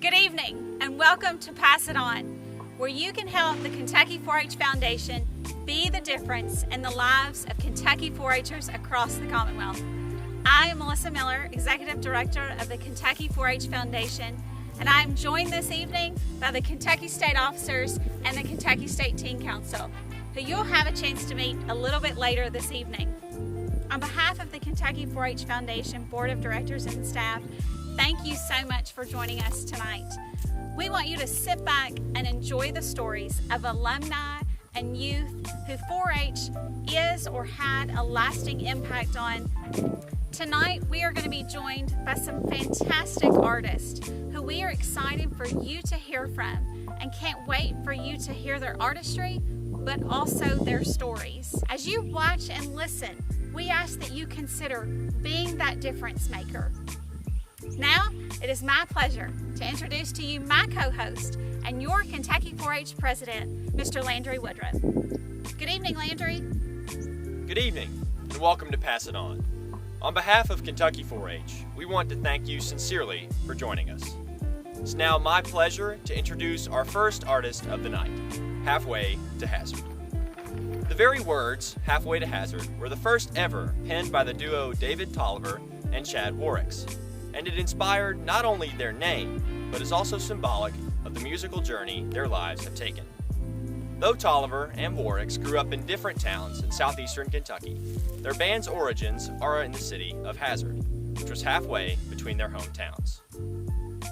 Good evening and welcome to Pass It On, where you can help the Kentucky 4-H Foundation be the difference in the lives of Kentucky 4-Hers across the Commonwealth. I am Melissa Miller, Executive Director of the Kentucky 4-H Foundation, and I am joined this evening by the Kentucky State Officers and the Kentucky State Teen Council, who you'll have a chance to meet a little bit later this evening. On behalf of the Kentucky 4-H Foundation Board of Directors and staff, thank you so much for joining us tonight. We want you to sit back and enjoy the stories of alumni and youth who 4-H is or had a lasting impact on. Tonight, we are going to be joined by some fantastic artists who we are excited for you to hear from and can't wait for you to hear their artistry, but also their stories. As you watch and listen, we ask that you consider being that difference maker. Now, it is my pleasure to introduce to you my co-host and your Kentucky 4-H president, Mr. Landry Woodruff. Good evening, Landry. Good evening, and welcome to Pass It On. On behalf of Kentucky 4-H, we want to thank you sincerely for joining us. It's now my pleasure to introduce our first artist of the night, Halfway to Hazard. The very words, Halfway to Hazard, were the first ever penned by the duo David Tolliver and Chad Warricks, and it inspired not only their name, but is also symbolic of the musical journey their lives have taken. Though Tolliver and Warricks grew up in different towns in southeastern Kentucky, their band's origins are in the city of Hazard, which was halfway between their hometowns.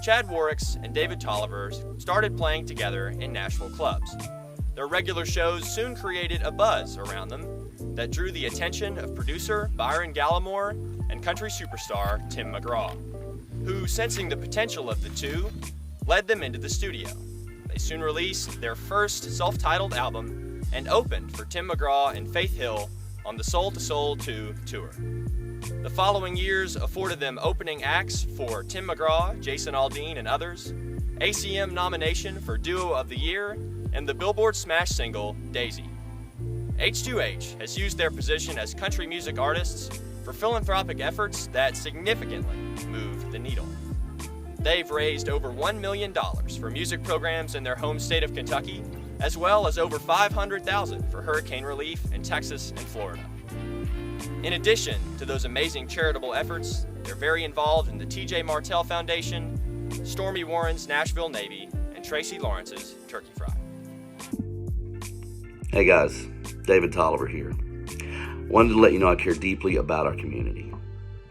Chad Warricks and David Tolliver started playing together in Nashville clubs. Their regular shows soon created a buzz around them that drew the attention of producer Byron Gallimore and country superstar Tim McGraw, who, sensing the potential of the two, led them into the studio. They soon released their first self-titled album and opened for Tim McGraw and Faith Hill on the Soul to Soul 2 tour. The following years afforded them opening acts for Tim McGraw, Jason Aldean, and others, ACM nomination for Duo of the Year, and the Billboard smash single, Daisy. H2H has used their position as country music artists for philanthropic efforts that significantly move the needle. They've raised over $1 million for music programs in their home state of Kentucky, as well as over $500,000 for hurricane relief in Texas and Florida. In addition to those amazing charitable efforts, they're very involved in the TJ Martell Foundation, Stormy Warren's Nashville Navy, and Tracy Lawrence's Turkey Fry. Hey guys, David Tolliver here. Wanted to let you know I care deeply about our community,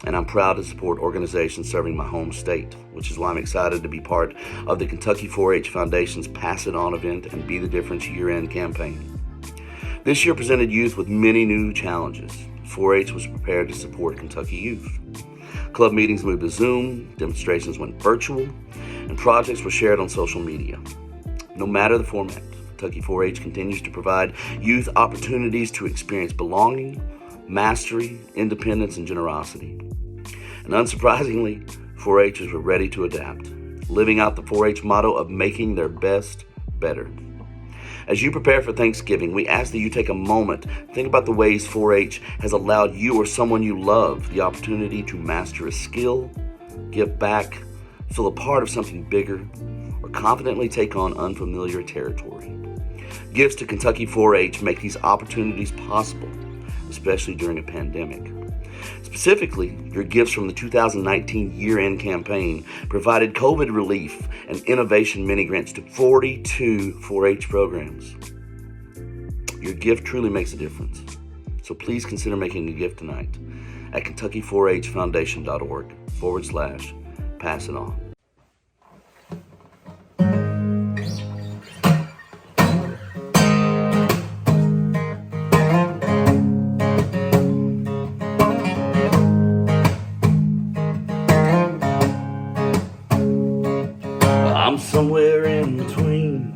and I'm proud to support organizations serving my home state, which is why I'm excited to be part of the Kentucky 4-H Foundation's Pass It On event and Be the Difference year-end campaign. This year presented youth with many new challenges. 4-H was prepared to support Kentucky youth. Club meetings moved to Zoom, demonstrations went virtual, and projects were shared on social media. No matter the format, Kentucky 4-H continues to provide youth opportunities to experience belonging, mastery, independence, and generosity. And unsurprisingly, 4-Hers were ready to adapt, living out the 4-H motto of making their best better. As you prepare for Thanksgiving, we ask that you take a moment, think about the ways 4-H has allowed you or someone you love the opportunity to master a skill, give back, feel a part of something bigger, or confidently take on unfamiliar territory. Gifts to Kentucky 4-H make these opportunities possible, especially during a pandemic. Specifically, your gifts from the 2019 year-end campaign provided COVID relief and innovation mini-grants to 42 4-H programs. Your gift truly makes a difference, so please consider making a gift tonight at kentucky4hfoundation.org/pass it on. I'm somewhere in between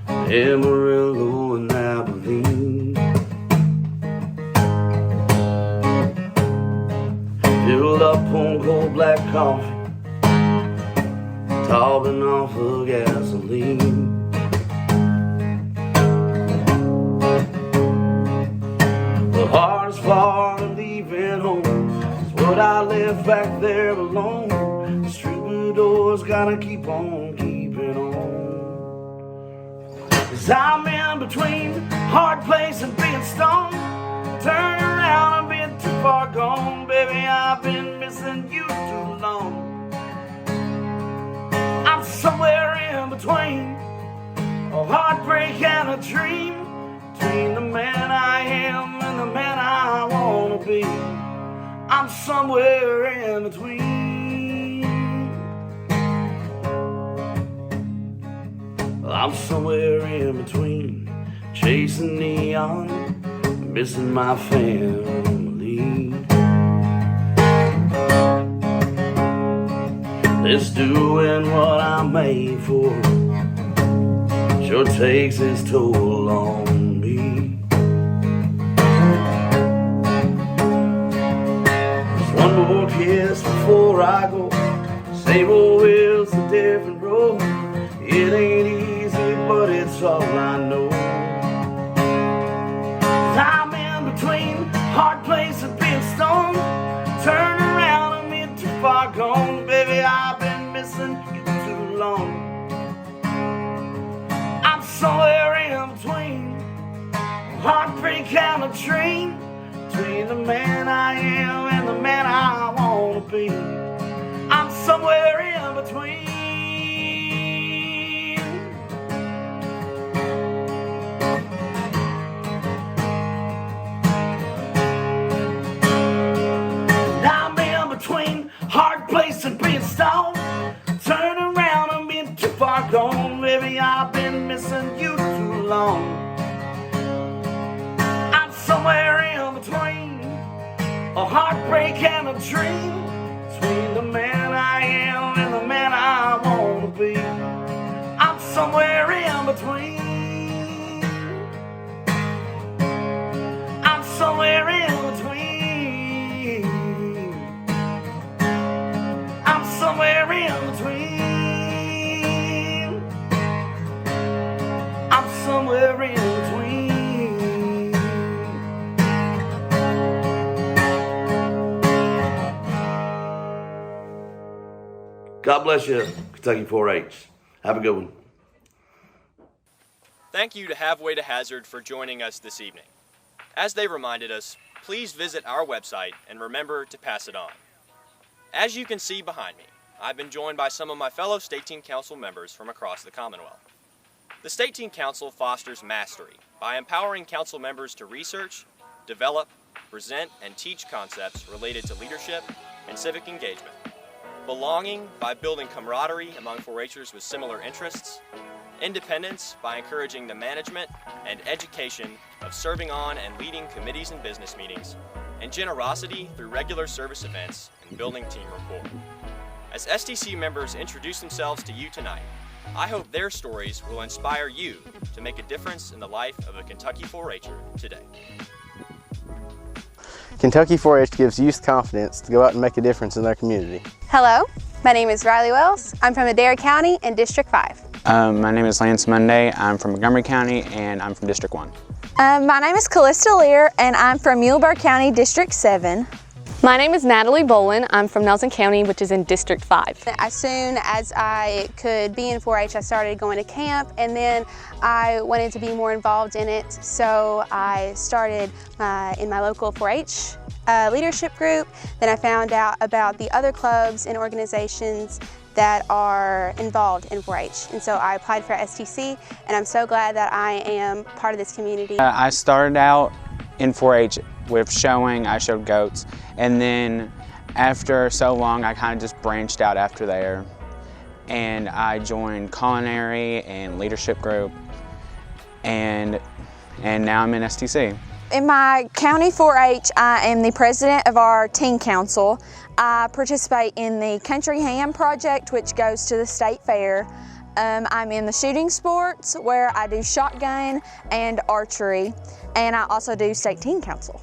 Amarillo and Abilene, filled up on cold black coffee, topping off of gasoline. The hardest part of leaving home is what I left back there alone, stripping the doors, gotta keep on keeping on. 'Cause I'm in between hard place and being stoned. Turn around, I've been too far gone. Baby, I've been missing you too long. I'm somewhere in between a heartbreak and a dream, between the man I am and the man I wanna be. I'm somewhere in between. I'm somewhere in between, chasing neon, missing my family. This doing what I'm made for sure takes its toll on me. Just one more kiss before I go. Same old wheels, a different road. It ain't easy, but it's all I know. 'Cause I'm in between hard place and being stoned. Turn around, I'm in too far gone. Baby, I've been missing you too long. I'm somewhere in between heartbreak and a dream, between the man I am and the man I wanna be. I'm somewhere in between. I'm in between hard place and being stoned. Turn around, I'm been too far gone. Baby, I've been missing you too long. I'm somewhere in between a heartbreak and a dream, between the man I am and the man I wanna be. I'm somewhere in between. I'm somewhere in between. I'm somewhere in between. I'm somewhere in between. God bless you, Kentucky 4-H. Have a good one. Thank you to Halfway to Hazard for joining us this evening. As they reminded us, please visit our website and remember to pass it on. As you can see behind me, I've been joined by some of my fellow State Team Council members from across the Commonwealth. The State Team Council fosters mastery by empowering council members to research, develop, present, and teach concepts related to leadership and civic engagement. Belonging by building camaraderie among 4-Hers with similar interests. Independence by encouraging the management and education of serving on and leading committees and business meetings. And generosity through regular service events and building team rapport. As STC members introduce themselves to you tonight, I hope their stories will inspire you to make a difference in the life of a Kentucky 4-Her today. Kentucky 4-H gives youth confidence to go out and make a difference in their community. Hello, my name is Riley Wells. I'm from Adair County in District 5. My name is Lance Monday. I'm from Montgomery County and I'm from District 1. My name is Callista Lear and I'm from Muhlenberg County, District 7. My name is Natalie Bolin. I'm from Nelson County, which is in District 5. As soon as I could be in 4-H, I started going to camp, and then I wanted to be more involved in it. So I started in my local 4-H leadership group. Then I found out about the other clubs and organizations that are involved in 4-H. And so I applied for STC, and I'm so glad that I am part of this community. I started out in 4-H with showing. I showed goats, and then after so long I kind of just branched out after there, and I joined culinary and leadership group, and now I'm in STC. In my county 4-H, I am the president of our teen council. I participate in the Country Ham project, which goes to the state fair. I'm in the shooting sports, where I do shotgun and archery, and I also do state teen council.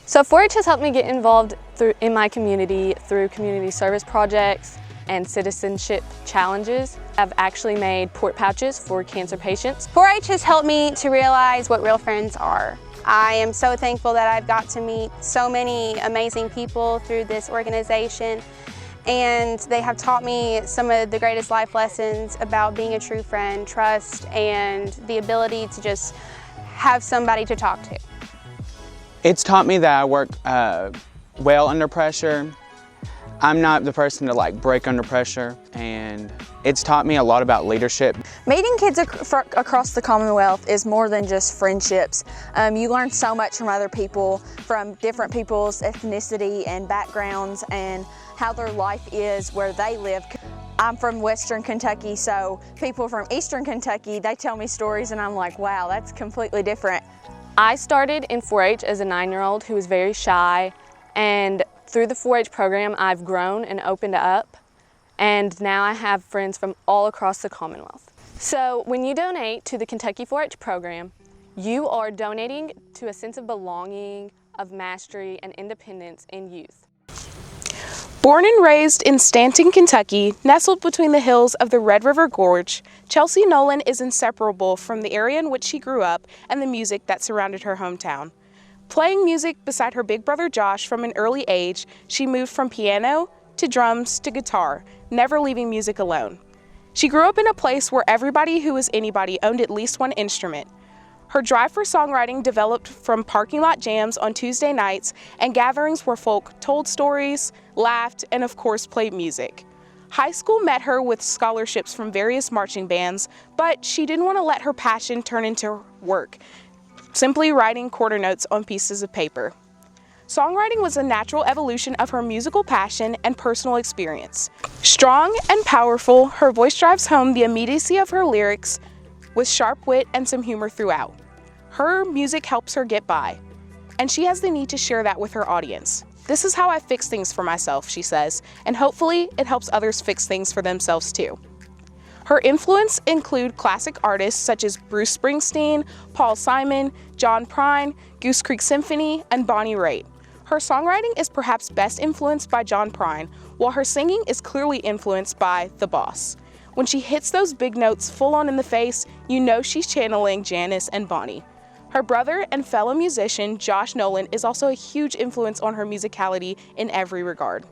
So 4-H has helped me get involved in my community through community service projects and citizenship challenges. I've actually made port pouches for cancer patients. 4-H has helped me to realize what real friends are. I am so thankful that I've got to meet so many amazing people through this organization, and they have taught me some of the greatest life lessons about being a true friend, trust, and the ability to just have somebody to talk to. It's taught me that I work well under pressure. I'm not the person to like break under pressure, and it's taught me a lot about leadership. Meeting kids across the Commonwealth is more than just friendships. You learn so much from other people, from different people's ethnicity and backgrounds and how their life is where they live. I'm from Western Kentucky, so people from Eastern Kentucky, they tell me stories and I'm like, wow, that's completely different. I started in 4-H as a 9-year-old who was very shy, and through the 4-H program, I've grown and opened up, and now I have friends from all across the Commonwealth. So when you donate to the Kentucky 4-H program, you are donating to a sense of belonging, of mastery, and independence in youth. Born and raised in Stanton, Kentucky, nestled between the hills of the Red River Gorge, Chelsea Nolan is inseparable from the area in which she grew up and the music that surrounded her hometown. Playing music beside her big brother Josh from an early age, she moved from piano to drums to guitar, never leaving music alone. She grew up in a place where everybody who was anybody owned at least one instrument. Her drive for songwriting developed from parking lot jams on Tuesday nights and gatherings where folk told stories, laughed, and of course played music. High school met her with scholarships from various marching bands, but she didn't want to let her passion turn into work, simply writing quarter notes on pieces of paper. Songwriting was a natural evolution of her musical passion and personal experience. Strong and powerful, her voice drives home the immediacy of her lyrics with sharp wit and some humor throughout. Her music helps her get by, and she has the need to share that with her audience. This is how I fix things for myself, she says, and hopefully it helps others fix things for themselves too. Her influence include classic artists such as Bruce Springsteen, Paul Simon, John Prine, Goose Creek Symphony, and Bonnie Raitt. Her songwriting is perhaps best influenced by John Prine, while her singing is clearly influenced by The Boss. When she hits those big notes full on in the face, you know she's channeling Janis and Bonnie. Her brother and fellow musician, Josh Nolan, is also a huge influence on her musicality in every regard.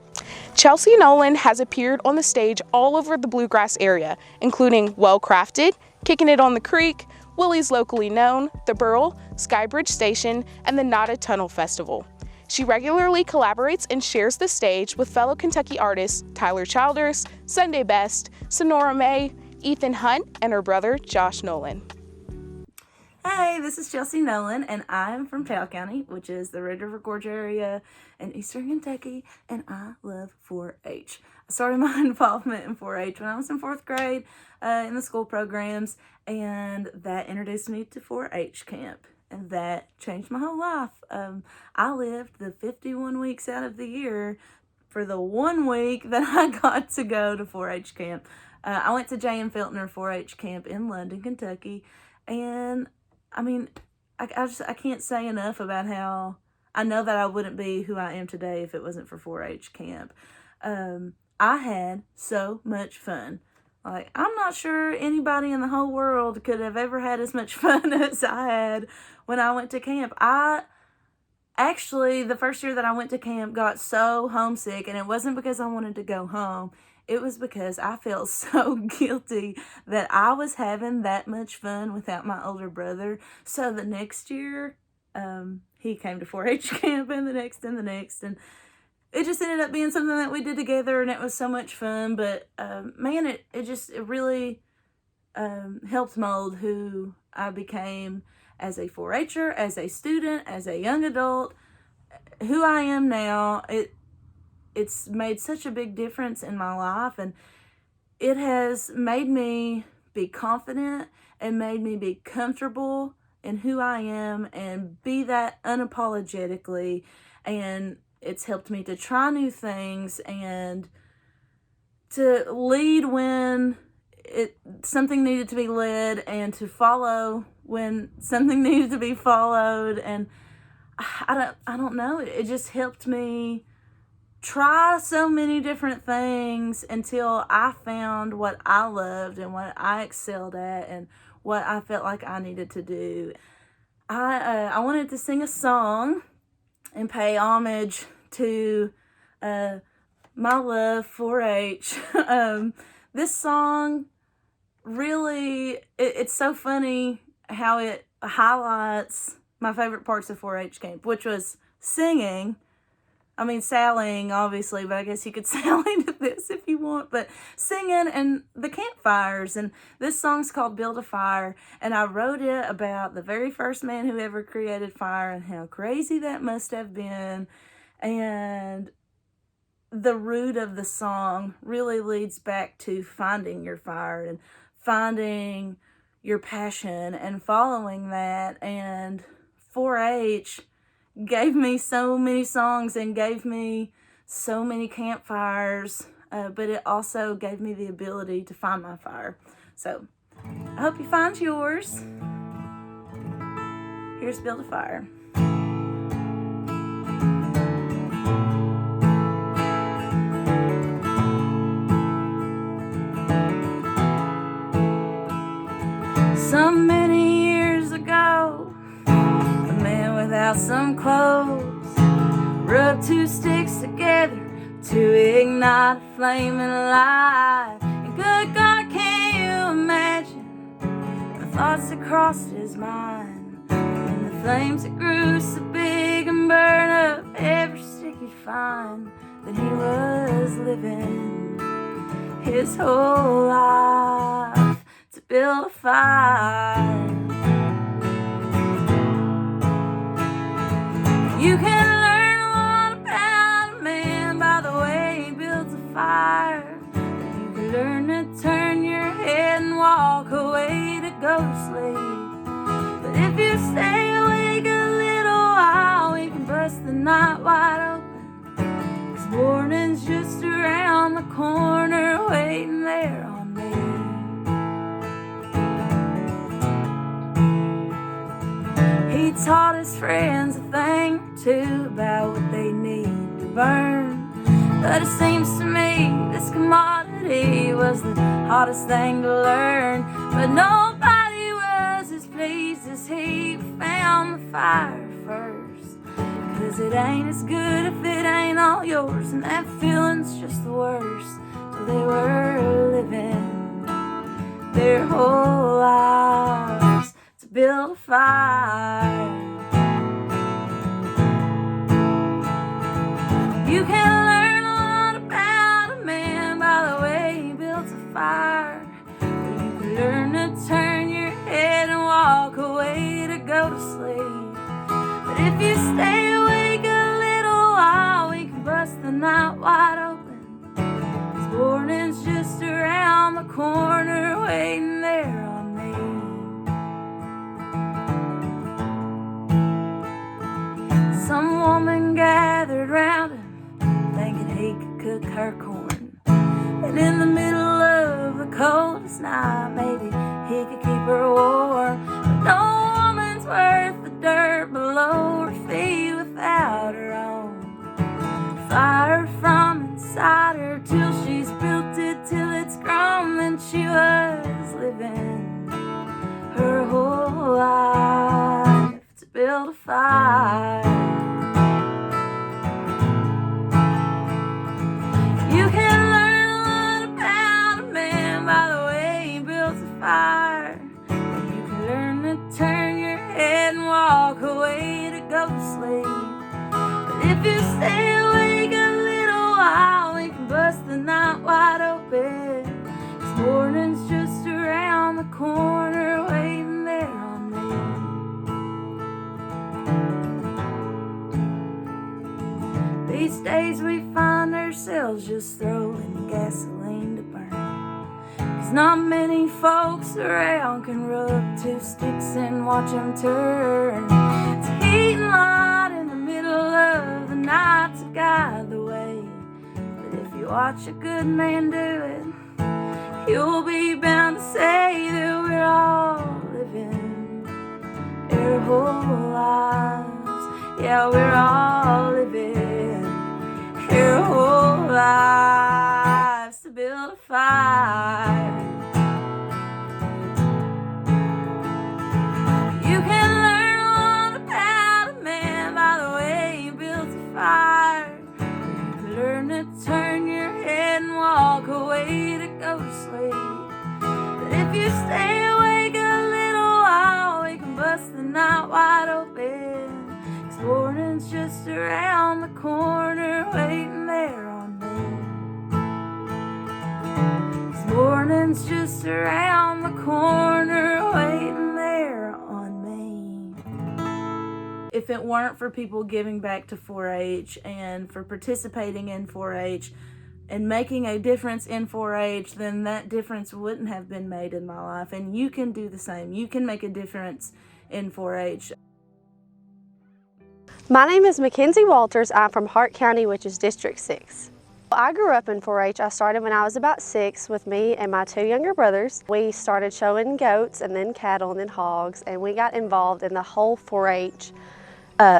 Chelsea Nolan has appeared on the stage all over the bluegrass area, including Well Crafted, Kicking It on the Creek, Willie's Locally Known, The Burl, Skybridge Station, and the Nada Tunnel Festival. She regularly collaborates and shares the stage with fellow Kentucky artists Tyler Childers, Sunday Best, Sonora May, Ethan Hunt, and her brother Josh Nolan. Hey, this is Chelsea Nolan, and I'm from Towle County, which is the Red River Gorge area in Eastern Kentucky, and I love 4-H. I started my involvement in 4-H when I was in 4th grade in the school programs, and that introduced me to 4-H camp, and that changed my whole life. I lived the 51 weeks out of the year for the 1 week that I got to go to 4-H camp. I went to J.M. Feltner 4-H camp in London, Kentucky, and I mean, I can't say enough about how I know that I wouldn't be who I am today if it wasn't for 4-H camp. I had so much fun. Like, I'm not sure anybody in the whole world could have ever had as much fun as I had when I went to camp. Actually, the first year that I went to camp, got so homesick, and it wasn't because I wanted to go home. It was because I felt so guilty that I was having that much fun without my older brother. So the next year, he came to 4-H camp, and the next, and it just ended up being something that we did together, and it was so much fun. But man, it really helped mold who I became as a 4-H'er, as a student, as a young adult, who I am now. It's made such a big difference in my life, and it has made me be confident and made me be comfortable in who I am and be that unapologetically, and it's helped me to try new things and to lead when something needed to be led, and to follow when something needed to be followed. And I don't know, it just helped me try so many different things until I found what I loved and what I excelled at and what I felt like I needed to do. I wanted to sing a song and pay homage to my love for 4-H. This song really, it's so funny how it highlights my favorite parts of 4-H camp, which was singing. I mean, sailing, obviously, but I guess you could sail into this if you want. But singing and the campfires. And this song's called Build a Fire. And I wrote it about the very first man who ever created fire and how crazy that must have been. And the root of the song really leads back to finding your fire and finding your passion and following that. And 4-H gave me so many songs and gave me so many campfires, but it also gave me the ability to find my fire. So I hope you find yours. Here's Build a Fire. So many years ago, a man without some clothes rubbed two sticks together to ignite a flaming light. And good God, can you imagine the thoughts that crossed his mind? And the flames that grew so big and burned up every stick he'd find. That he was living his whole life to build a fire. You can learn a lot about a man by the way he builds a fire. You can learn to turn your head and walk away to go to sleep. But if you stay awake a little while, we can bust the night wide open. 'Cause morning's just around the corner waiting there on me. He taught his friends a thing or two about what they need to burn. But it seems to me this commodity was the hardest thing to learn. But nobody was as pleased as he who found the fire first. 'Cause it ain't as good if it ain't all yours, and that feeling's just the worst. So they were living their whole lives to build a fire. You can learn a lot about a man by the way he builds a fire. You can learn to turn your head and walk away to go to sleep. But if you stay awake a little while, we can bust the night wide open. 'Cause morning's just around the corner waiting there on me. Some woman gathered round him thinking he could cook her corn. And in the middle of the coldest night, maybe he could keep her warm. But no woman's worth the dirt below her feet without her own fire from inside her till she's built it till it's grown. Then she was living her whole life to build a fire. You can learn a lot about a man by the way he builds a fire. You can learn to turn your head and walk away to go to sleep. But if you stay awake a little while, we can bust the night wide open. 'Cause morning's just around the corner waiting there on me. These days we find ourselves just throwing gasoline to burn. 'Cause not many folks around can rub two sticks and watch them turn. It's heat and light in the middle of the night to guide the way. But if you watch a good man do it, you'll be bound to say that we're all living our whole lives. Yeah, we're all living our whole lives to build a fire. You can learn a lot about a man by the way he builds a fire. You can learn to turn your way to go to sleep. But if you stay awake a little while, we can bust the night wide open. 'Cause morning's just around the corner, waiting there on me. 'Cause morning's just around the corner, waiting there on me. If it weren't for people giving back to 4-H and for participating in 4-H and making a difference in 4-H, then that difference wouldn't have been made in my life. And you can do the same. You can make a difference in 4-H. My name is Mackenzie Walters. I'm from Hart County, which is District 6. I grew up in 4-H. I started when I was about 6 with me and my 2 younger brothers. We started showing goats and then cattle and then hogs, and we got involved in the whole 4-H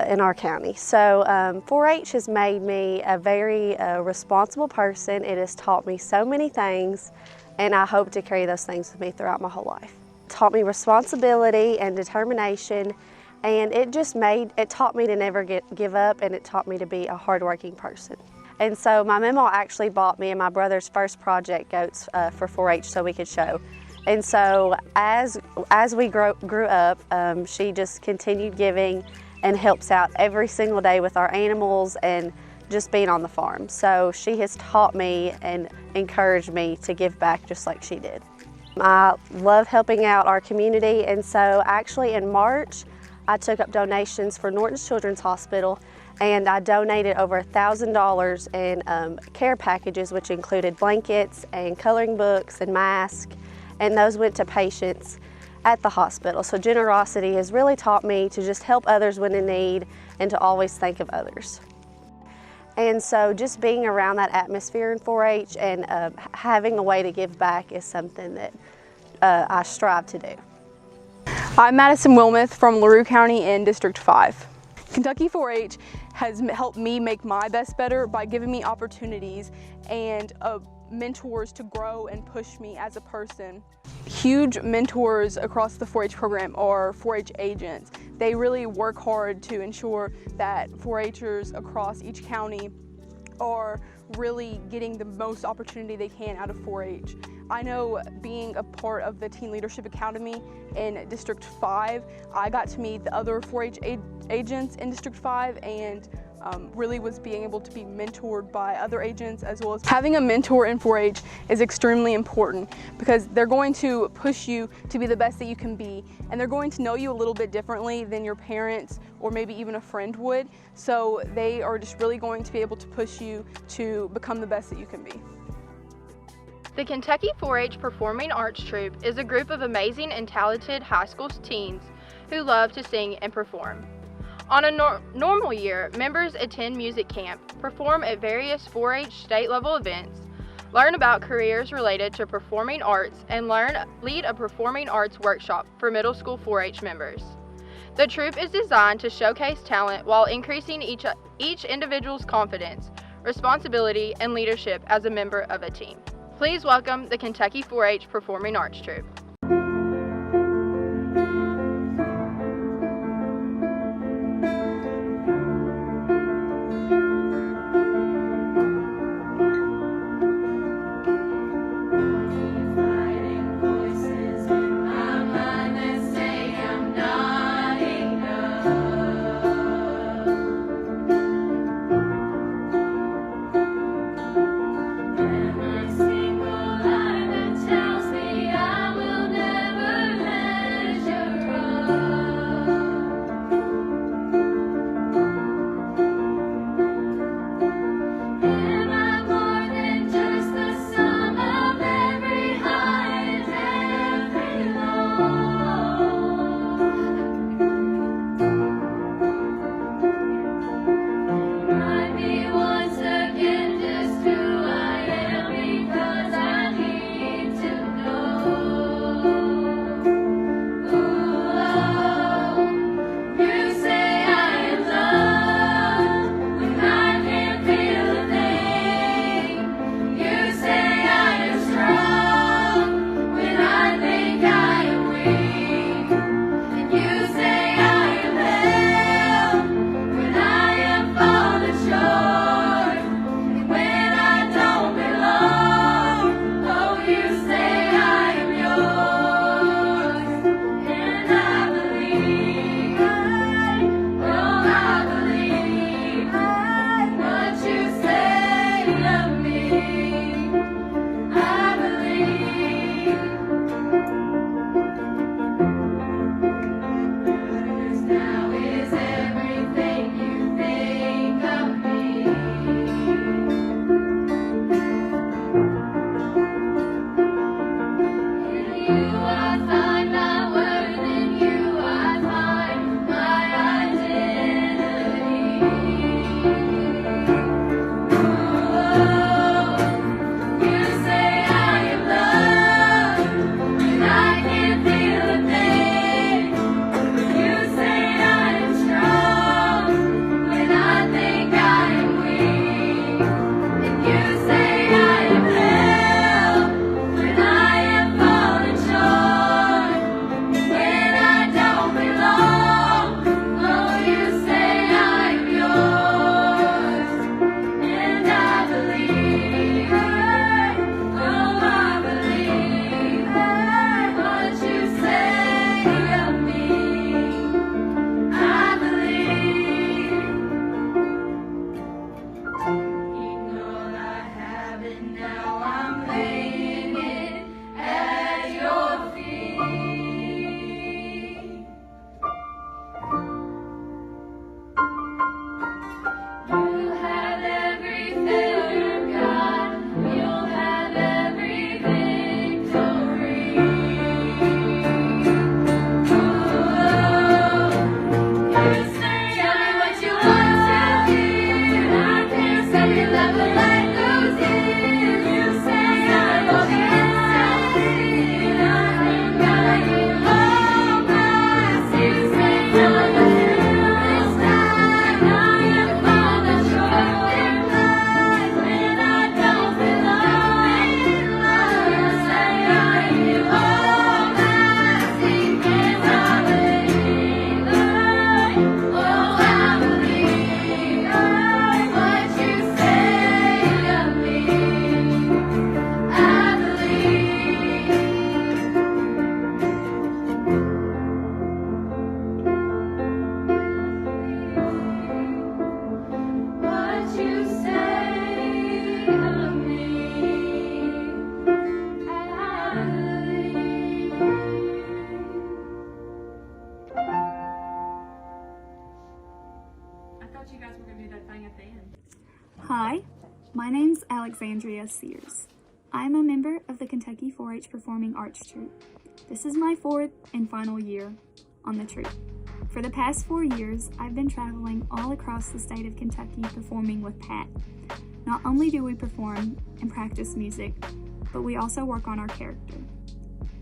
in our county. So 4-H has made me a very responsible person. It has taught me so many things, and I hope to carry those things with me throughout my whole life. It taught me responsibility and determination, and it taught me to never give up, and it taught me to be a hardworking person. And so my mama actually bought me and my brother's first project goats for 4-H so we could show. And so as we grew up, she just continued giving and helps out every single day with our animals and just being on the farm. So she has taught me and encouraged me to give back just like she did. I love helping out our community, and so actually in March, I took up donations for Norton's Children's Hospital, and I donated over $1,000 in care packages, which included blankets and coloring books and masks, and those went to patients at the hospital. So generosity has really taught me to just help others when in need and to always think of others. And so just being around that atmosphere in 4-H and having a way to give back is something that I strive to do. I'm Madison Wilmoth from LaRue County in District 5. Kentucky 4-H has helped me make my best better by giving me opportunities and mentors to grow and push me as a person. Huge mentors across the 4-H program are 4-H agents. They really work hard to ensure that 4-Hers across each county are really getting the most opportunity they can out of 4-H. I know being a part of the Teen Leadership Academy in District 5, I got to meet the other 4-H agents in District 5 and really was being able to be mentored by other agents, as well as having a mentor in 4-H is extremely important because they're going to push you to be the best that you can be, and they're going to know you a little bit differently than your parents or maybe even a friend would. So they are just really going to be able to push you to become the best that you can be. The Kentucky 4-H Performing Arts Troupe is a group of amazing and talented high school teens who love to sing and perform. On a normal year, members attend music camp, perform at various 4-H state-level events, learn about careers related to performing arts, and lead a performing arts workshop for middle school 4-H members. The troupe is designed to showcase talent while increasing each individual's confidence, responsibility, and leadership as a member of a team. Please welcome the Kentucky 4-H Performing Arts Troupe. Single line that tells me I will My name's Alexandria Sears. I am a member of the Kentucky 4-H Performing Arts Troupe. This is my 4th and final year on the troupe. For the past 4 years, I've been traveling all across the state of Kentucky performing with Pat. Not only do we perform and practice music, but we also work on our character.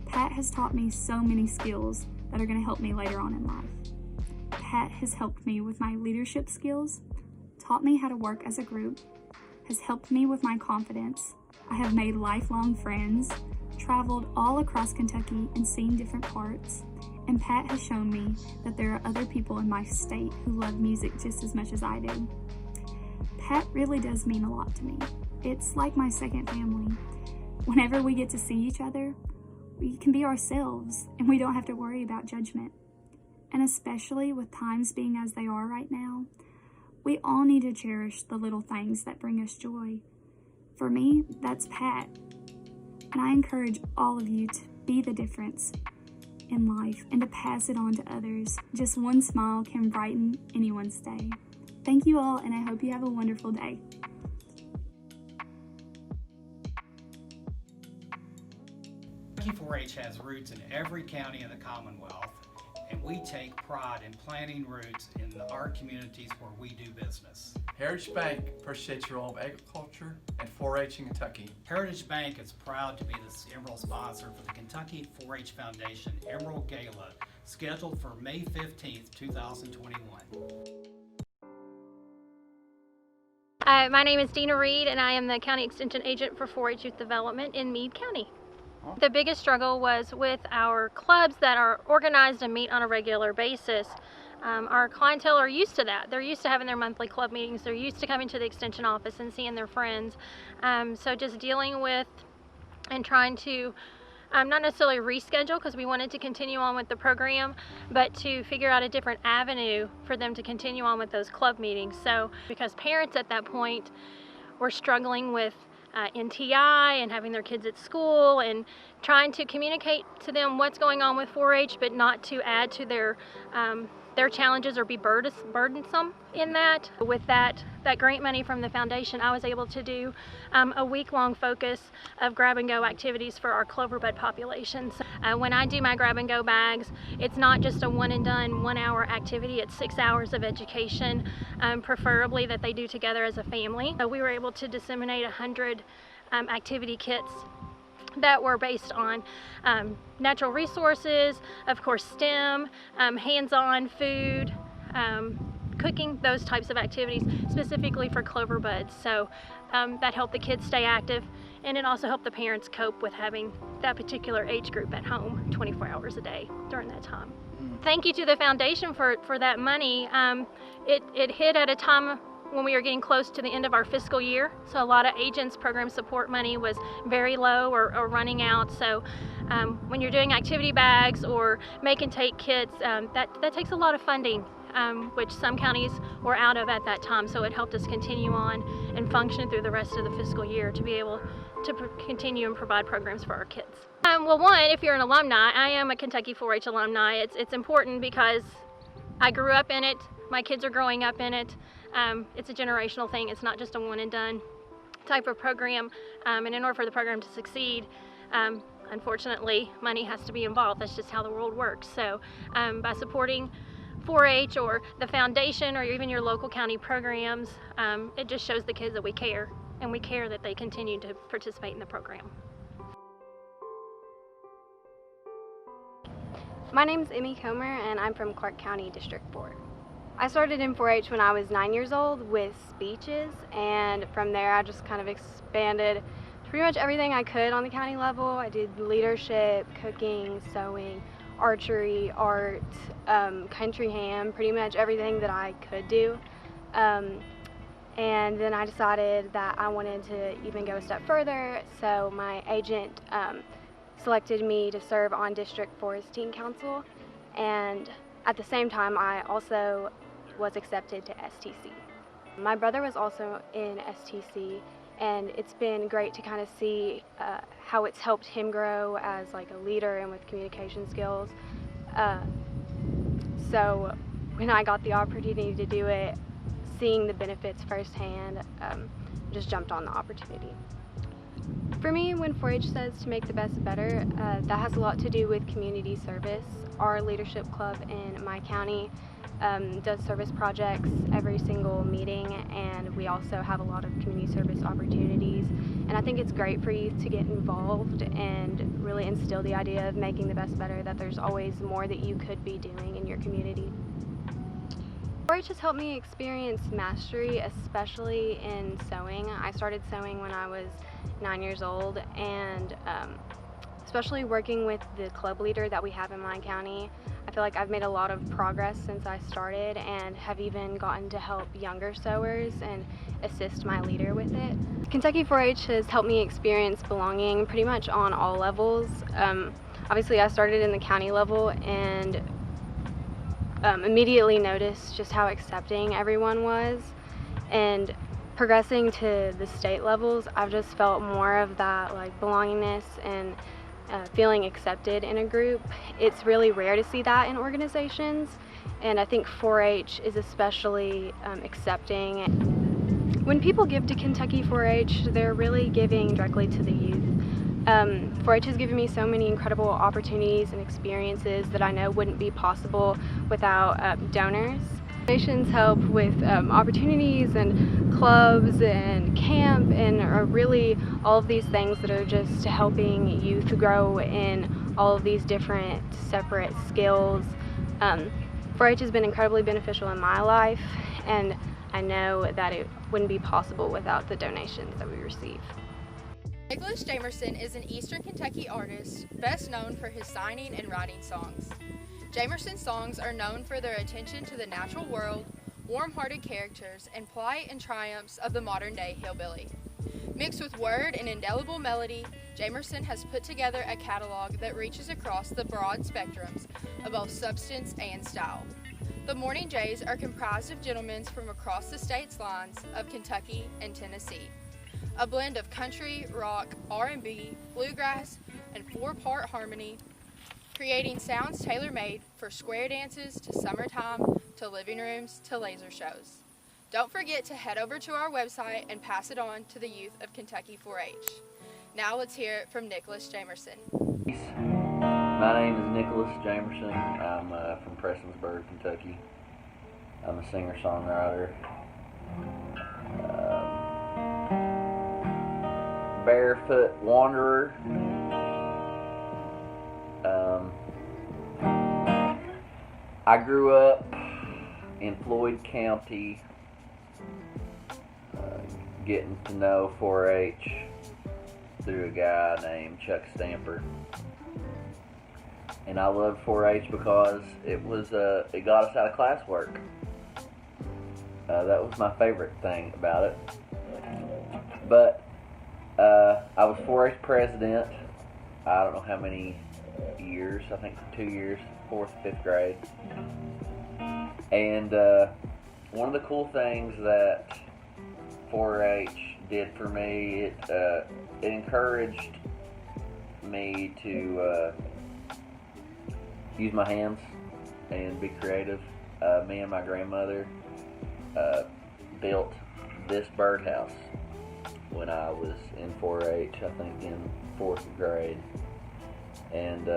Pat has taught me so many skills that are going to help me later on in life. Pat has helped me with my leadership skills, taught me how to work as a group, has helped me with my confidence. I have made lifelong friends, traveled all across Kentucky and seen different parts, and Pat has shown me that there are other people in my state who love music just as much as I do. Pat really does mean a lot to me. It's like my second family. Whenever we get to see each other, we can be ourselves and we don't have to worry about judgment. And especially with times being as they are right now, we all need to cherish the little things that bring us joy. For me, that's Pat. And I encourage all of you to be the difference in life and to pass it on to others. Just one smile can brighten anyone's day. Thank you all, and I hope you have a wonderful day. Kentucky 4-H has roots in every county in the Commonwealth, and we take pride in planting roots in our communities where we do business. Heritage Bank appreciates your love of agriculture and 4-H in Kentucky. Heritage Bank is proud to be the Emerald sponsor for the Kentucky 4-H Foundation Emerald Gala, scheduled for May 15th, 2021. My name is Dina Reed, and I am the County Extension Agent for 4-H Youth Development in Meade County. The biggest struggle was with our clubs that are organized and meet on a regular basis. Our clientele are used to that. They're used to having their monthly club meetings. They're used to coming to the extension office and seeing their friends. So just dealing with and trying to not necessarily reschedule, because we wanted to continue on with the program, but to figure out a different avenue for them to continue on with those club meetings. So because parents at that point were struggling with NTI and having their kids at school and trying to communicate to them what's going on with 4-H, but not to add to their challenges or be burdensome in that. With that grant money from the foundation, I was able to do a week-long focus of grab-and-go activities for our cloverbud populations. When I do my grab-and-go bags, it's not just a one-and-done 1-hour activity, it's 6 hours of education, preferably that they do together as a family. We were able to disseminate 100 activity kits that were based on natural resources, of course STEM, hands-on food, cooking, those types of activities specifically for clover buds. So that helped the kids stay active, and it also helped the parents cope with having that particular age group at home 24 hours a day during that time. Thank you to the foundation for that money. It hit at a time when we were getting close to the end of our fiscal year, so a lot of agents' program support money was very low or running out. So when you're doing activity bags or make and take kits, that takes a lot of funding, which some counties were out of at that time. So it helped us continue on and function through the rest of the fiscal year to be able to continue and provide programs for our kids. Well, one, if you're an alumni, I am a Kentucky 4-H alumni. It's important because I grew up in it, my kids are growing up in it. It's a generational thing. It's not just a one and done type of program. And in order for the program to succeed, unfortunately, money has to be involved. That's just how the world works. So by supporting 4-H or the foundation or even your local county programs, it just shows the kids that we care, and we care that they continue to participate in the program. My name is Emmy Comer, and I'm from Clark County District 4. I started in 4-H when I was 9 years old with speeches, and from there I just kind of expanded to pretty much everything I could on the county level. I did leadership, cooking, sewing, archery, art, country ham, pretty much everything that I could do. And then I decided that I wanted to even go a step further, so my agent selected me to serve on District 4's Teen Council, and at the same time I also was accepted to STC. My brother was also in STC, and it's been great to kind of see how it's helped him grow as like a leader and with communication skills. So when I got the opportunity to do it, seeing the benefits firsthand just jumped on the opportunity. For me, when 4-H says to make the best better, that has a lot to do with community service. Our leadership club in my county does service projects every single meeting, and we also have a lot of community service opportunities. And I think it's great for youth to get involved and really instill the idea of making the best better, that there's always more that you could be doing in your community. 4-H has helped me experience mastery, especially in sewing. I started sewing when I was 9 years old, and especially working with the club leader that we have in my county, I feel like I've made a lot of progress since I started, and have even gotten to help younger sewers and assist my leader with it. Kentucky 4-H has helped me experience belonging pretty much on all levels. Obviously I started in the county level and immediately noticed just how accepting everyone was, and progressing to the state levels, I've just felt more of that like belongingness and feeling accepted in a group. It's really rare to see that in organizations, and I think 4-H is especially accepting. When people give to Kentucky 4-H, they're really giving directly to the youth. 4-H has given me so many incredible opportunities and experiences that I know wouldn't be possible without donors. Donations help with opportunities and clubs and camp, and really all of these things that are just helping youth grow in all of these different separate skills. 4-H has been incredibly beneficial in my life, and I know that it wouldn't be possible without the donations that we receive. Nicholas Jamerson is an Eastern Kentucky artist, best known for his signing and writing songs. Jamerson's songs are known for their attention to the natural world, warm-hearted characters, and plight and triumphs of the modern-day hillbilly. Mixed with word and indelible melody, Jamerson has put together a catalog that reaches across the broad spectrums of both substance and style. The Morning Jays are comprised of gentlemen from across the state's lines of Kentucky and Tennessee. A blend of country, rock, R&B, bluegrass, and 4-part harmony, creating sounds tailor-made for square dances to summertime to living rooms to laser shows. Don't forget to head over to our website and pass it on to the youth of Kentucky 4-H. Now let's hear it from Nicholas Jamerson. My name is Nicholas Jamerson. I'm from Prestonsburg, Kentucky. I'm a singer-songwriter. Barefoot wanderer. I grew up in Floyd County, getting to know 4-H through a guy named Chuck Stamper. And I loved 4-H because it got us out of classwork. That was my favorite thing about it. But I was 4-H president, I don't know how many years, I think 2 years, 4th, 5th grade. And one of the cool things that 4-H did for me, it encouraged me to use my hands and be creative. Me and my grandmother built this birdhouse when I was in 4-H, I think in 4th grade. And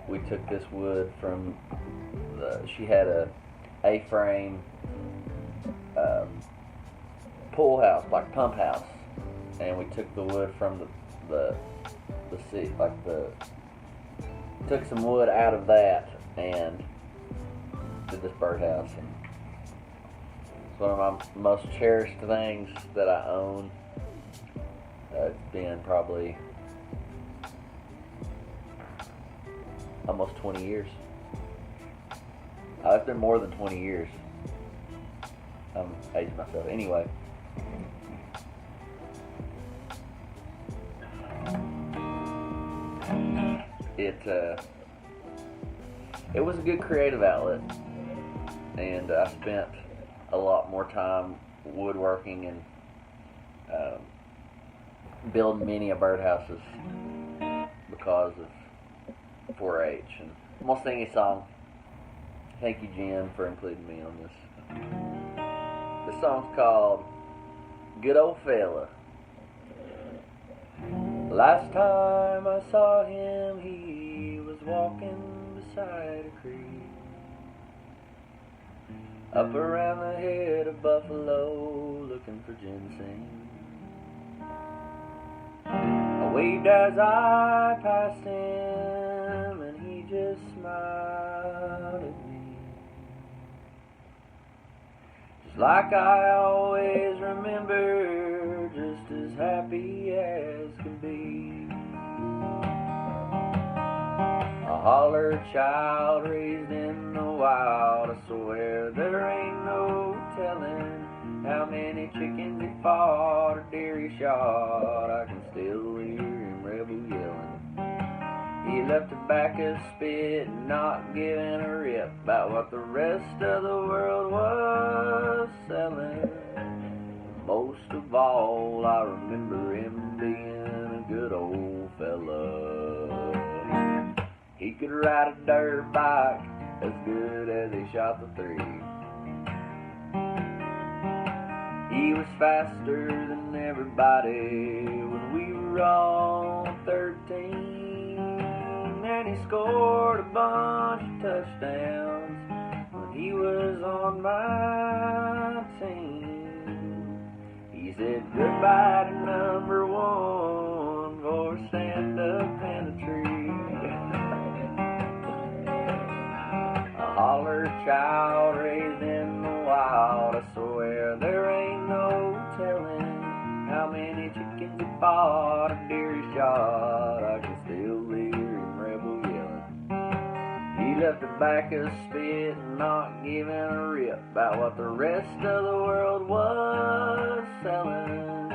we took this wood from she had a A-frame pool house, like pump house, and we took the wood from the seat, took some wood out of that and did this birdhouse. And it's one of my most cherished things that I own. It's been probably almost 20 years. It's been more than 20 years. I'm aging myself. Anyway. It was a good creative outlet, and I spent a lot more time woodworking and building many birdhouses because of 4-H. And I'm gonna sing a song. Thank you, Jen, for including me on this. This song's called good old fella. Last time I saw him, he was walking beside a creek, up around the head of Buffalo, looking for ginseng. I waved as I passed him, and he just smiled at me, just like I always remember, just as happy as can be. A holler child raised in the wild, I swear there ain't no telling how many chickens he fought or dairy shot. I can still hear him rebel yelling. He left tobacco spit, not giving a rip about what the rest of the world was selling. Most of all, I remember him being a good old fella. He could ride a dirt bike as good as he shot the three. He was faster than everybody when we were all 13, and he scored a bunch of touchdowns when he was on my team. He said goodbye to number one for stand up in a tree. A holler child raised in the wild, I swear there ain't no telling how many chickens he fought or dairy shot. I can still hear him rebel yelling. He left tobacco spit, not giving a rip about what the rest of the world was selling.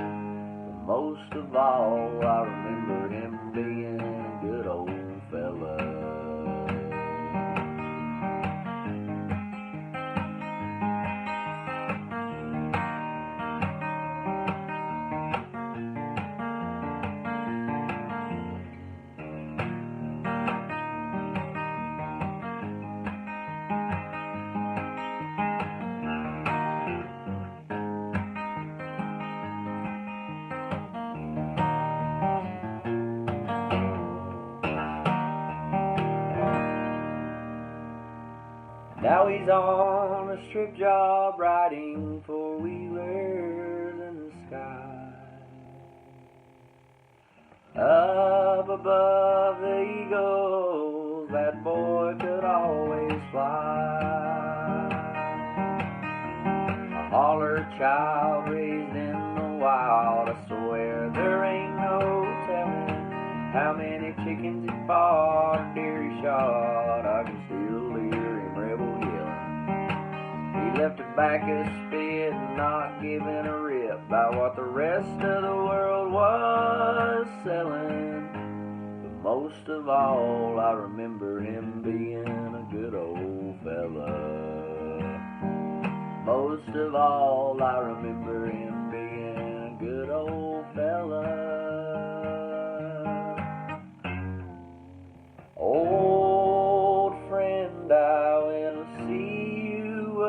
But most of all, I remember him being a good old fella. Now he's on a strip job riding four-wheelers in the sky. Up above the eagles, that boy could always fly. A holler child raised in the wild, I swear there ain't no telling how many chickens he fought or dairy shot. I can still hear him rebel yelling. He left tobacco spit, not giving a rip about what the rest of the world was selling. But most of all, I remember him being a good old fella. Most of all, I remember him being a good old fella. Old friend, I will see you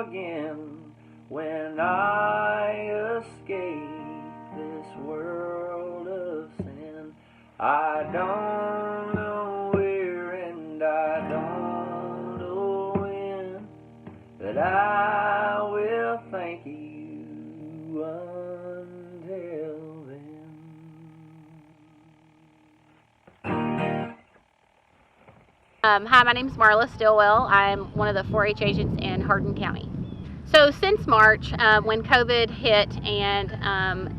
again when I escape this world of sin. I don't know where and I don't know when, but I will thank you until then. Hi, my name is Marla Stillwell. I'm one of the 4-H agents in Hardin County. So since March, when COVID hit and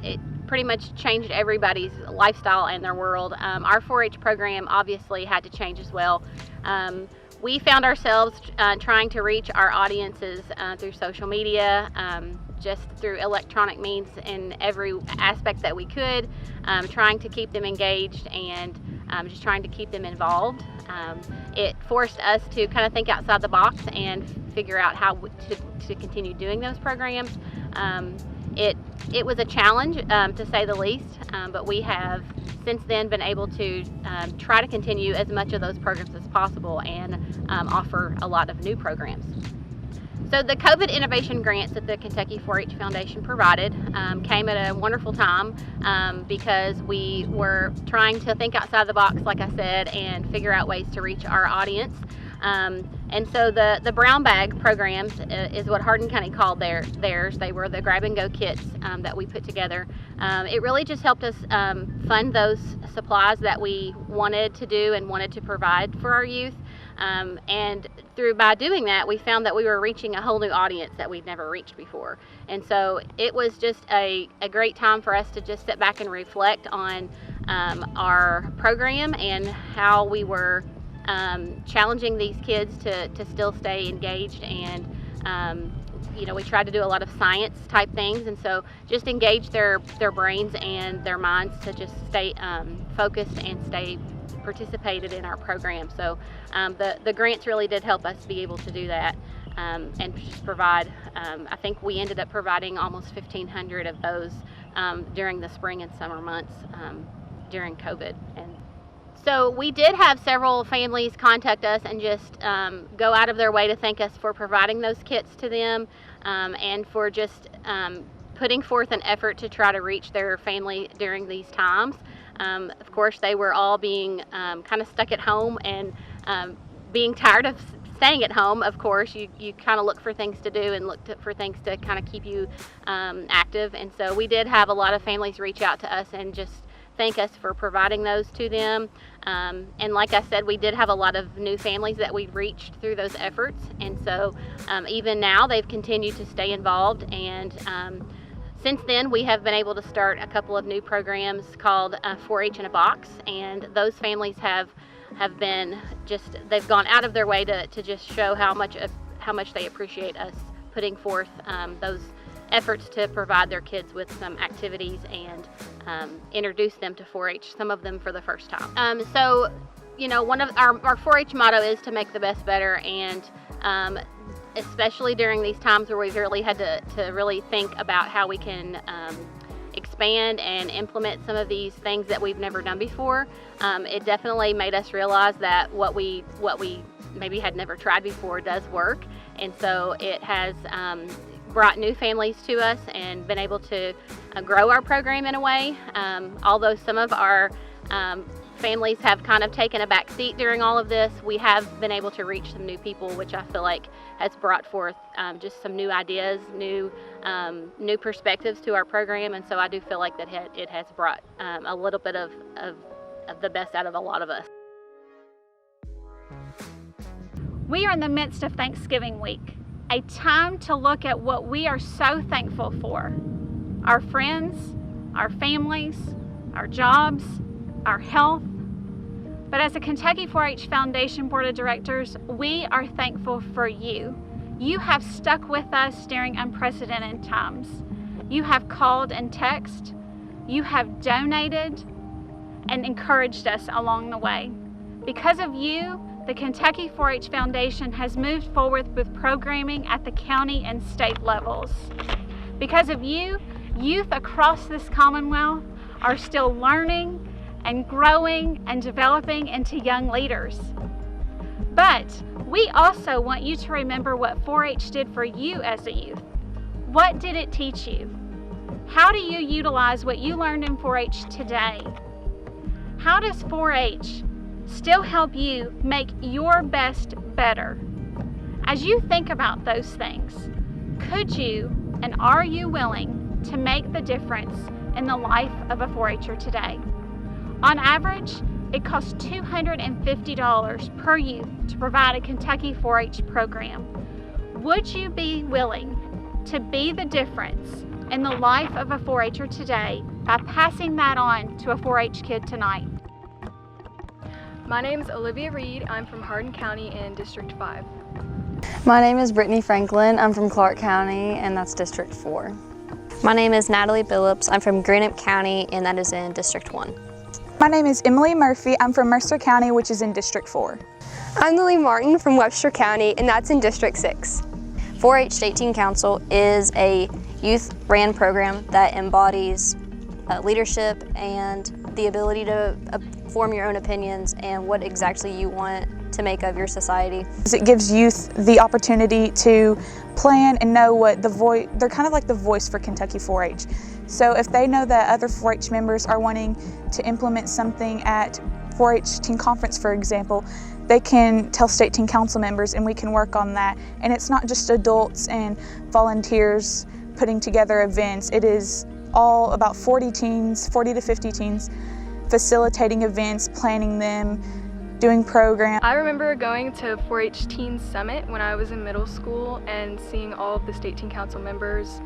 it pretty much changed everybody's lifestyle and their world, our 4-H program obviously had to change as well. We found ourselves trying to reach our audiences through social media, just through electronic means in every aspect that we could, trying to keep them engaged and just trying to keep them involved. It forced us to kind of think outside the box and figure out how to continue doing those programs. It was a challenge, to say the least, but we have since then been able to try to continue as much of those programs as possible and offer a lot of new programs. So the COVID innovation grants that the Kentucky 4-H Foundation provided came at a wonderful time because we were trying to think outside the box, like I said, and figure out ways to reach our audience. And so the brown bag programs is what Hardin County called theirs. They were the grab-and-go kits that we put together. It really just helped us fund those supplies that we wanted to do and wanted to provide for our youth. And by doing that, we found that we were reaching a whole new audience that we'd never reached before. And so it was just a great time for us to just sit back and reflect on our program and how we were challenging these kids to still stay engaged. And we tried to do a lot of science type things, and so just engage their brains and their minds to just stay focused and stay participated in our program. So the grants really did help us be able to do that and just provide, I think we ended up providing almost 1,500 of those during the spring and summer months during COVID. And so we did have several families contact us and just go out of their way to thank us for providing those kits to them and for just putting forth an effort to try to reach their family during these times. Of course, they were all being kind of stuck at home and being tired of staying at home. Of course, you kind of look for things to do and look for things to kind of keep you active. And so we did have a lot of families reach out to us and just thank us for providing those to them. And like I said, we did have a lot of new families that we reached through those efforts. And so even now, they've continued to stay involved. And since then, we have been able to start a couple of new programs called 4-H in a Box, and those families have been they've gone out of their way to just show how much they appreciate us putting forth those efforts to provide their kids with some activities and introduce them to 4-H, some of them for the first time. So, one of our 4-H motto is to make the best better, and especially during these times where we've really had to really think about how we can expand and implement some of these things that we've never done before. It definitely made us realize that what we maybe had never tried before does work, and so it has brought new families to us and been able to grow our program in a way. Although some of our families have kind of taken a back seat during all of this, we have been able to reach some new people, which I feel like has brought forth just some new ideas, new perspectives to our program. And so I do feel like that it has brought a little bit of the best out of a lot of us. We are in the midst of Thanksgiving week, a time to look at what we are so thankful for: our friends, our families, our jobs, our health. But as a Kentucky 4-H Foundation Board of Directors, we are thankful for you. You have stuck with us during unprecedented times. You have called and texted. You have donated and encouraged us along the way. Because of you, the Kentucky 4-H Foundation has moved forward with programming at the county and state levels. Because of you, youth across this Commonwealth are still learning and growing and developing into young leaders. But we also want you to remember what 4-H did for you as a youth. What did it teach you? How do you utilize what you learned in 4-H today? How does 4-H still help you make your best better? As you think about those things, could you and are you willing to make the difference in the life of a 4-H'er today? On average, it costs $250 per youth to provide a Kentucky 4-H program. Would you be willing to be the difference in the life of a 4-H'er today by passing that on to a 4-H kid tonight? My name is Olivia Reed. I'm from Hardin County in District 5. My name is Brittany Franklin. I'm from Clark County, and that's District 4. My name is Natalie Billups. I'm from Greenup County, and that is in District 1. My name is Emily Murphy. I'm from Mercer County, which is in District 4. I'm Lily Martin from Webster County, and that's in District 6. 4-H State Teen Council is a youth-ran program that embodies leadership and the ability to form your own opinions and what exactly you want to make of your society. It gives youth the opportunity to plan and know what they're kind of like the voice for Kentucky 4-H. So if they know that other 4-H members are wanting to implement something at 4-H teen conference, for example, they can tell state teen council members and we can work on that. And it's not just adults and volunteers putting together events. It is all about 40 to 50 teens, facilitating events, planning them, doing programs. I remember going to 4-H Teen Summit when I was in middle school and seeing all of the state teen council members.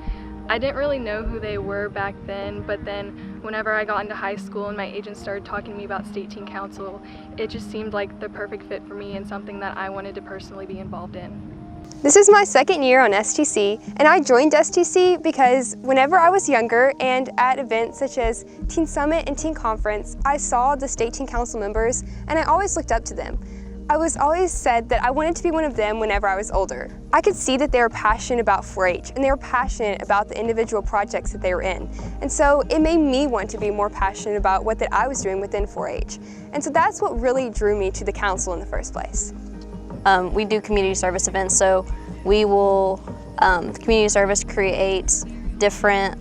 I didn't really know who they were back then, but then whenever I got into high school and my agent started talking to me about state teen council, it just seemed like the perfect fit for me and something that I wanted to personally be involved in. This is my second year on STC, and I joined STC because whenever I was younger and at events such as Teen Summit and Teen Conference, I saw the state teen council members and I always looked up to them. I was always said that I wanted to be one of them whenever I was older. I could see that they were passionate about 4-H and they were passionate about the individual projects that they were in. And so it made me want to be more passionate about what that I was doing within 4-H. And so that's what really drew me to the council in the first place. We do community service events, so we will, community service creates different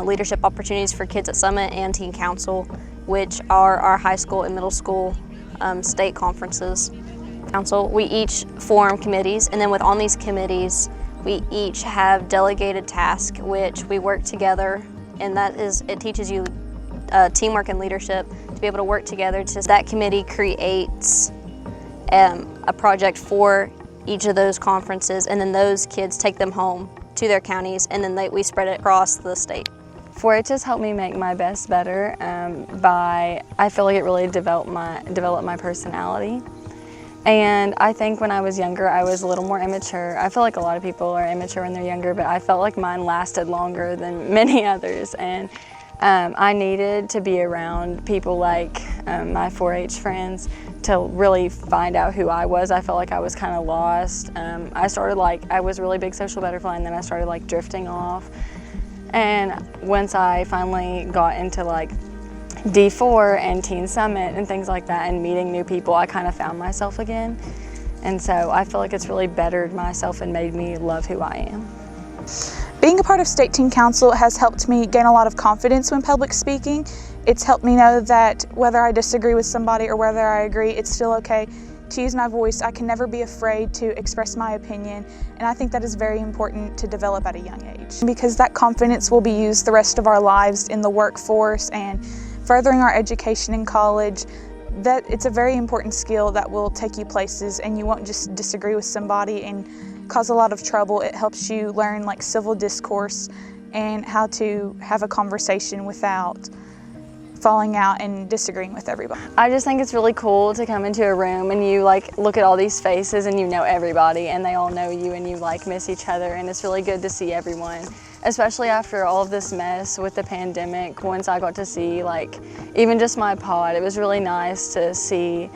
leadership opportunities for kids at Summit and Teen Council, which are our high school and middle school state conferences. We each form committees, and then on these committees, we each have delegated tasks, which we work together, and it teaches you teamwork and leadership to be able to work together. That committee creates a project for each of those conferences, and then those kids take them home to their counties, and then we spread it across the state. 4-H has helped me make my best better I feel like it really developed my personality. And I think when I was younger, I was a little more immature. I feel like a lot of people are immature when they're younger, but I felt like mine lasted longer than many others. And I needed to be around people like my 4-H friends to really find out who I was. I felt like I was kind of lost. I was a really big social butterfly, and then I started drifting off. And once I finally got into D4 and Teen Summit and things like that and meeting new people, I kind of found myself again. And so I feel like it's really bettered myself and made me love who I am. Being a part of State Teen Council has helped me gain a lot of confidence when public speaking. It's helped me know that whether I disagree with somebody or whether I agree, it's still okay to use my voice. I can never be afraid to express my opinion, and I think that is very important to develop at a young age, because that confidence will be used the rest of our lives in the workforce and furthering our education in college. That it's a very important skill that will take you places, and you won't just disagree with somebody and cause a lot of trouble. It helps you learn civil discourse and how to have a conversation without falling out and disagreeing with everybody. I just think it's really cool to come into a room and you look at all these faces and you know everybody and they all know you and you miss each other, and it's really good to see everyone, especially after all of this mess with the pandemic. Once I got to see even just my pod, it was really nice to see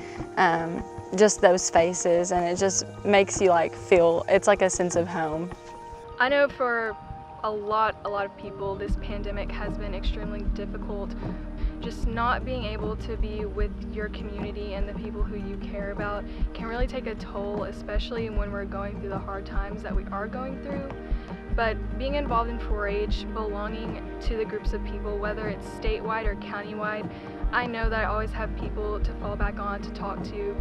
just those faces, and it just makes you feel, it's like a sense of home. I know for a lot of people this pandemic has been extremely difficult. Just not being able to be with your community and the people who you care about can really take a toll, especially when we're going through the hard times that we are going through. But being involved in 4-H, belonging to the groups of people, whether it's statewide or countywide, I know that I always have people to fall back on, to talk to,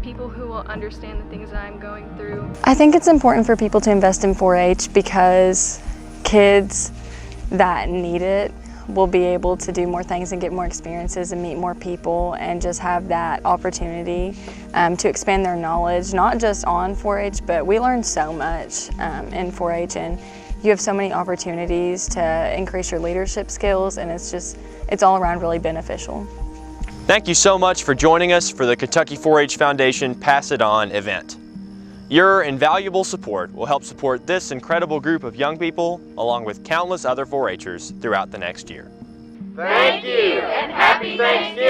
people who will understand the things that I'm going through. I think it's important for people to invest in 4-H because kids that need it will be able to do more things and get more experiences and meet more people and just have that opportunity to expand their knowledge, not just on 4-H, but we learn so much in 4-H, and you have so many opportunities to increase your leadership skills, and it's all around really beneficial. Thank you so much for joining us for the Kentucky 4-H Foundation Pass It On event. Your invaluable support will help support this incredible group of young people along with countless other 4-Hers throughout the next year. Thank you, and happy Thanksgiving!